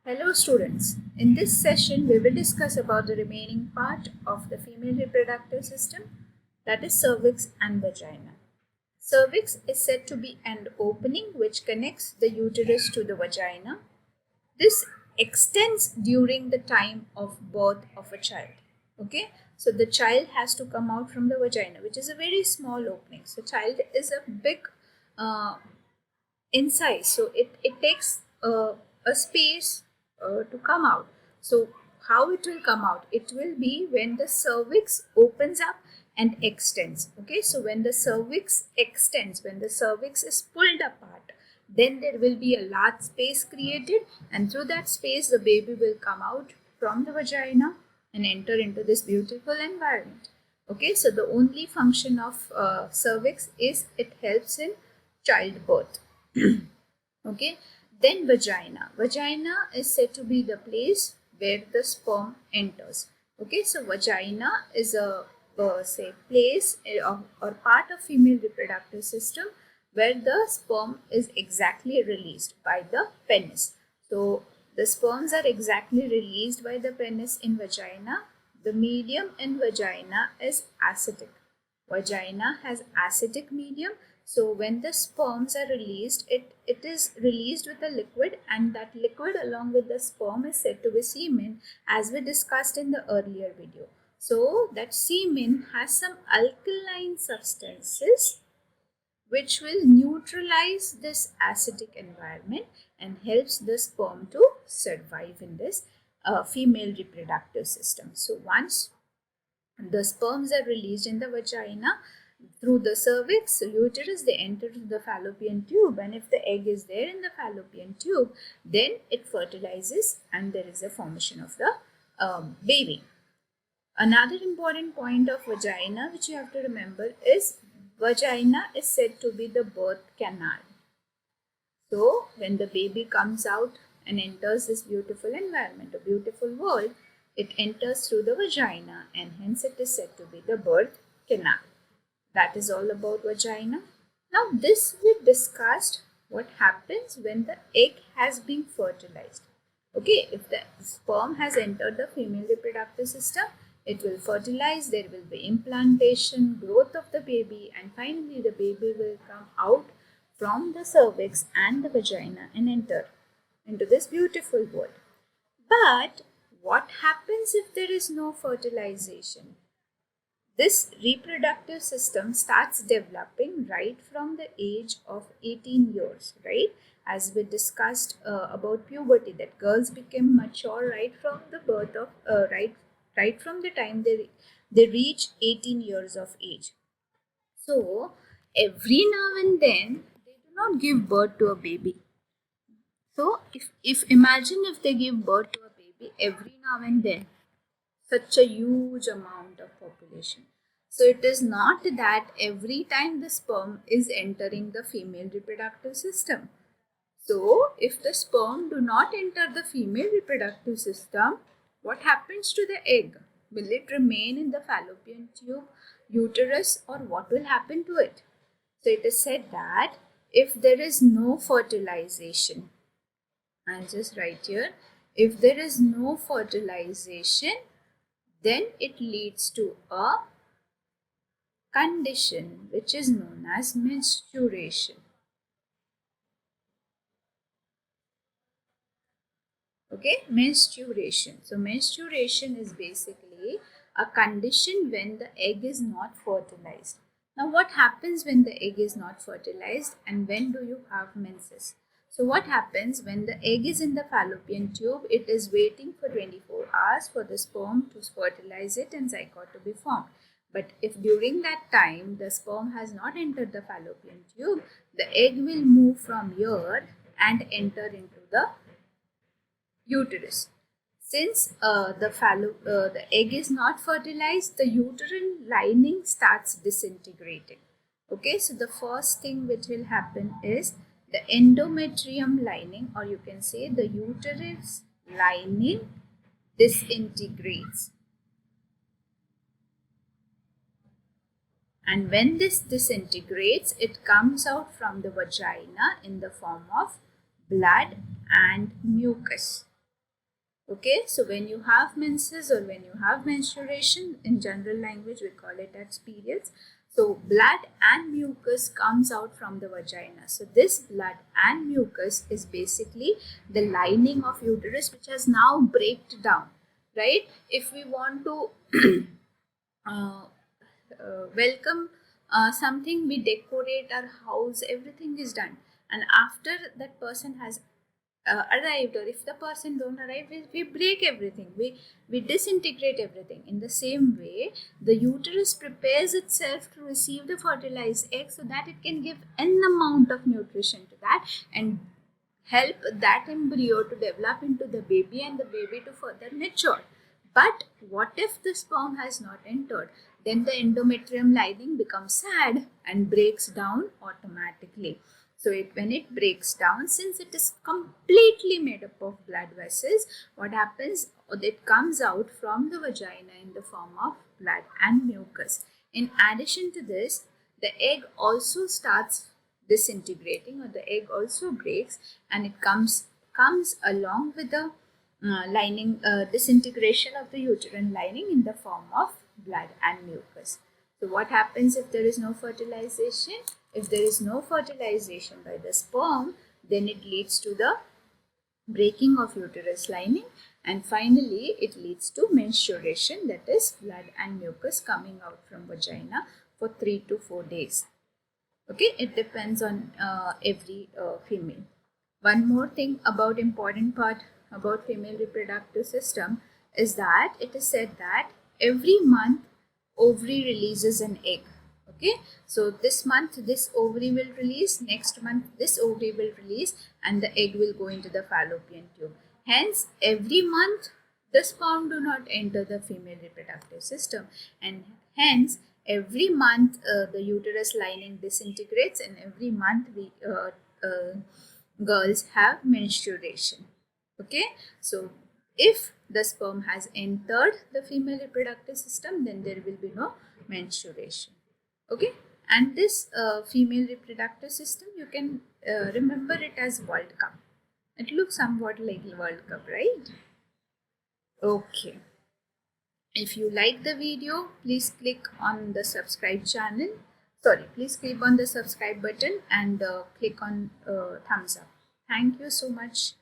Hello students, in this session we will discuss about the remaining part of the female reproductive system, that is cervix and vagina. Cervix is said to be an opening which connects the uterus to the vagina. This extends during the time of birth of a child. Okay, so the child has to come out from the vagina, which is a very small opening. So child is a big uh, in size, so it takes a space to come out. So how it will come out? It will be when the cervix opens up and extends. Okay, so when the cervix extends, when the cervix is pulled apart, then there will be a large space created, and through that space the baby will come out from the vagina and enter into this beautiful environment. Okay, so the only function of cervix is it helps in childbirth. Okay, then vagina is said to be the place where the sperm enters. Okay, so vagina is a say place or part of female reproductive system where the sperm is exactly released by the penis. So the sperms are exactly released by the penis in vagina. The medium in vagina is acidic. Vagina has acidic medium, so when the sperms are released, it is released with a liquid, and that liquid along with the sperm is said to be semen, as we discussed in the earlier video. So that semen has some alkaline substances which will neutralize this acidic environment and helps the sperm to survive in this female reproductive system. So once the sperms are released in the vagina through the cervix, uterus, they enter the fallopian tube, and if the egg is there in the fallopian tube, then it fertilizes and there is a formation of the baby. Another important point of vagina which you have to remember is vagina is said to be the birth canal. So when the baby comes out and enters this beautiful environment, a beautiful world, it enters through the vagina, and hence it is said to be the birth canal. That is all about vagina. Now this we discussed what happens when the egg has been fertilized. Okay, if the sperm has entered the female reproductive system, it will fertilize, there will be implantation, growth of the baby, and finally the baby will come out from the cervix and the vagina and enter into this beautiful world. But what happens if there is no fertilization? This reproductive system starts developing right from the age of 18 years, right? As we discussed about puberty, that girls become mature right from the birth of, right from the time they reach 18 years of age. So every now and then they do not give birth to a baby. So if imagine if they give birth to a baby every now and then, such a huge amount of population. So it is not that every time the sperm is entering the female reproductive system. So if the sperm do not enter the female reproductive system, what happens to the egg? Will it remain in the fallopian tube, uterus, or what will happen to it? So it is said that if there is no fertilization, I'll just write here, if there is no fertilization, then it leads to a condition which is known as menstruation. Okay, menstruation. So menstruation is basically a condition when the egg is not fertilized. Now what happens when the egg is not fertilized, and when do you have menses? So what happens when the egg is in the fallopian tube? It is waiting for 24 hours for the sperm to fertilize it and zygote to be formed. But if during that time the sperm has not entered the fallopian tube, the egg will move from here and enter into the uterus. Since the egg is not fertilized, the uterine lining starts disintegrating. Okay, so the first thing which will happen is the endometrium lining, or you can say the uterus lining, disintegrates. And when this disintegrates, it comes out from the vagina in the form of blood and mucus. Okay, so when you have menses or when you have menstruation, in general language we call it as periods. So blood and mucus comes out from the vagina. So this blood and mucus is basically the lining of uterus which has now breaked down, right? If we want to uh, welcome something, we decorate our house, everything is done, and after that person has arrived, or if the person don't arrive, we break everything, we disintegrate everything. In the same way, the uterus prepares itself to receive the fertilized egg so that it can give n amount of nutrition to that and help that embryo to develop into the baby and the baby to further mature. But what if the sperm has not entered? Then the endometrium lining becomes sad and breaks down automatically. So when it breaks down, since it is completely made up of blood vessels, what happens? It comes out from the vagina in the form of blood and mucus. In addition to this, the egg also starts disintegrating, or the egg also breaks, and it comes along with the lining, disintegration of the uterine lining in the form of blood and mucus. So what happens if there is no fertilization? If there is no fertilization by the sperm, then it leads to the breaking of uterus lining, and finally it leads to menstruation, that is blood and mucus coming out from vagina for 3 to 4 days. Okay, it depends on every female. One more thing about important part about female reproductive system is that it is said that every month ovary releases an egg. Okay, so this month this ovary will release, next month this ovary will release, and the egg will go into the fallopian tube. Hence every month the sperm do not enter the female reproductive system, and hence every month the uterus lining disintegrates, and every month we girls have menstruation. Okay, so if the sperm has entered the female reproductive system, then there will be no menstruation. Okay, and this female reproductive system, you can remember it as World Cup. It looks somewhat like World Cup, right? Okay, if you like the video, please click on the subscribe channel. Sorry, please click on the subscribe button and click on thumbs up. Thank you so much.